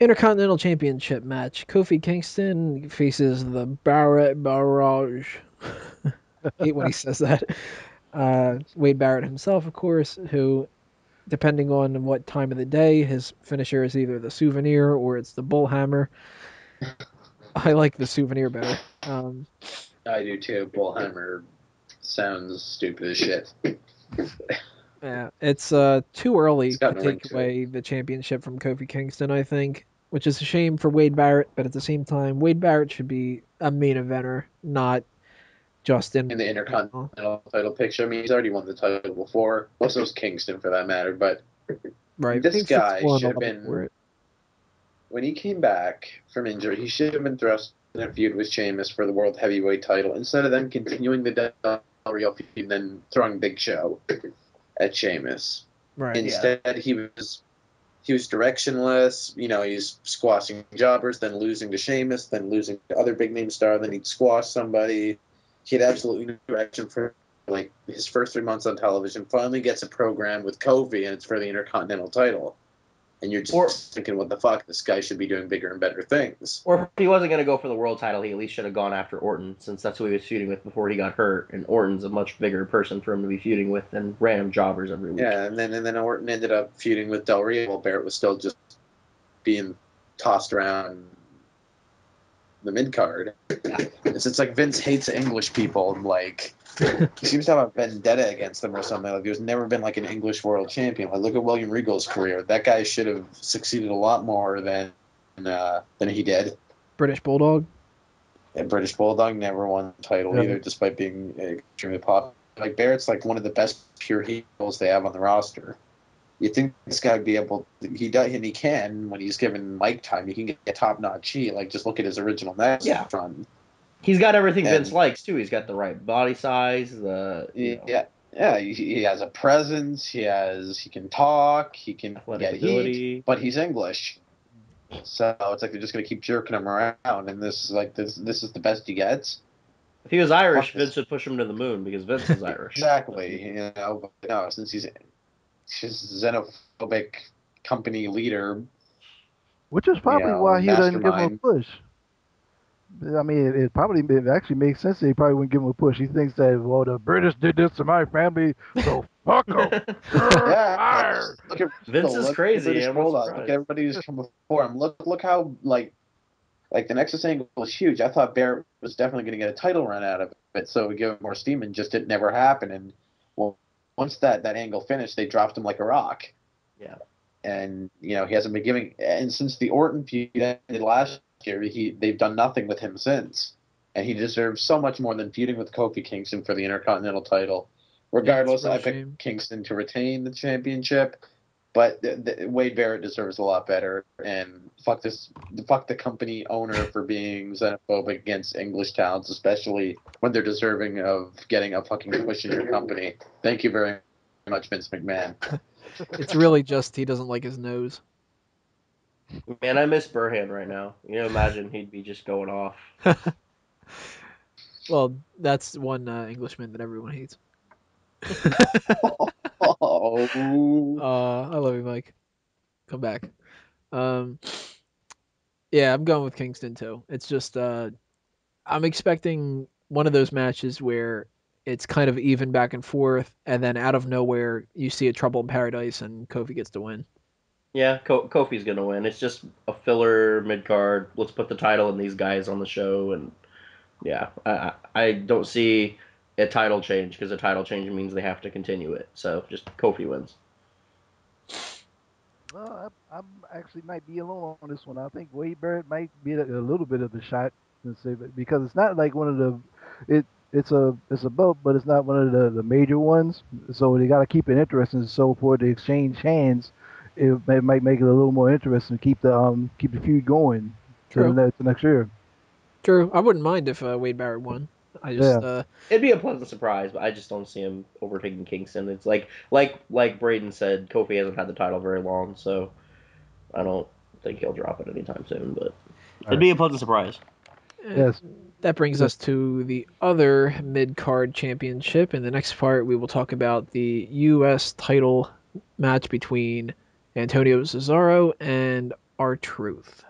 Intercontinental Championship match. Kofi Kingston faces the Barrett Barrage. Hate when he says that. Wade Barrett himself, of course, who, depending on what time of the day, his finisher is either the souvenir or it's the bullhammer. I like the souvenir better. I do too. Bullhammer sounds stupid as shit. Yeah, it's too early to take away it. the championship from Kofi Kingston, I think, which is a shame for Wade Barrett, but at the same time, Wade Barrett should be a main eventer, not just in In the Intercontinental title picture. I mean, he's already won the title before. Also, was Kingston for that matter. But right. this Kingston's guy won a should have lot been, for it. when he came back from injury, he should have been thrust in a feud with Sheamus for the World Heavyweight title instead of then continuing the Del Rio feud and then throwing Big Show at Sheamus. Right. Instead, he was directionless. You know, he's squashing jobbers, then losing to Sheamus, then losing to other big name star, then he'd squash somebody. He had absolutely no direction for like his first 3 months on television. Finally gets a program with Kofi, and it's for the Intercontinental title. And you're just thinking, what the fuck? This guy should be doing bigger and better things. Or if he wasn't going to go for the world title, he at least should have gone after Orton, since that's who he was feuding with before he got hurt. And Orton's a much bigger person for him to be feuding with than random jobbers every week. Yeah, and then Orton ended up feuding with Del Rio while Barrett was still just being tossed around the mid card. It's like Vince hates English people, and like he seems to have a vendetta against them or something. Like there's never been like an English world champion. Like look at William Regal's career. That guy should have succeeded a lot more than he did. British Bulldog. And British Bulldog never won the title either, despite being extremely popular. Like Barrett's like one of the best pure heels they have on the roster. You think this guy would be able to, he does, and he can when he's given mic time. He can get top notch heat. Like just look at his original match run. He's got everything Vince likes too. He's got the right body size. He has a presence. He can talk. He can get heat, but he's English. So it's like they're just gonna keep jerking him around, and this is the best he gets. If he was Irish, Vince would push him to the moon because Vince is Irish. Exactly. You know, but no, since he's xenophobic company leader, which is probably why he doesn't give him a push. I mean, it actually makes sense that he probably wouldn't give him a push. He thinks that, well, the British did this to my family, so fuck them. Vince is crazy. Look at everybody who's come before him. Look how like the Nexus angle was huge. I thought Barrett was definitely going to get a title run out of it, so we give him more steam, and just it never happened. And well, once that angle finished, they dropped him like a rock. Yeah. And you know he hasn't been giving. And since the Orton feud ended last year, they've done nothing with him since. And he deserves so much more than feuding with Kofi Kingston for the Intercontinental title. Regardless, I picked Kingston to retain the championship. But Wade Barrett deserves a lot better, and fuck the company owner for being xenophobic against English talents, especially when they're deserving of getting a fucking push in your company. Thank you very much, Vince McMahon. It's really just he doesn't like his nose. Man, I miss Burhan right now. You know, imagine he'd be just going off. Well, that's one Englishman that everyone hates. I love you, Mike. Come back. Yeah, I'm going with Kingston too. It's just I'm expecting one of those matches where it's kind of even back and forth, and then out of nowhere you see a Trouble in Paradise and Kofi gets to win. Yeah, Kofi's gonna win. It's just a filler mid card. Let's put the title in these guys on the show, and yeah, I don't see a title change because a title change means they have to continue it. So just Kofi wins. Well, I actually might be alone on this one. I think Wade Barrett might be a little bit of a shot, because it's not like one of the it's a belt, but it's not one of the major ones. So they got to keep it interesting. So for the exchange hands, it might make it a little more interesting to keep the feud going to next year. True. I wouldn't mind if Wade Barrett won. It'd be a pleasant surprise, but I just don't see him overtaking Kingston. It's like Braden said, Kofi hasn't had the title very long, so I don't think he'll drop it anytime soon. But it'd be a pleasant surprise. Yes. That brings us to the other mid-card championship. In the next part, we will talk about the U.S. title match between Antonio Cesaro, and R-Truth.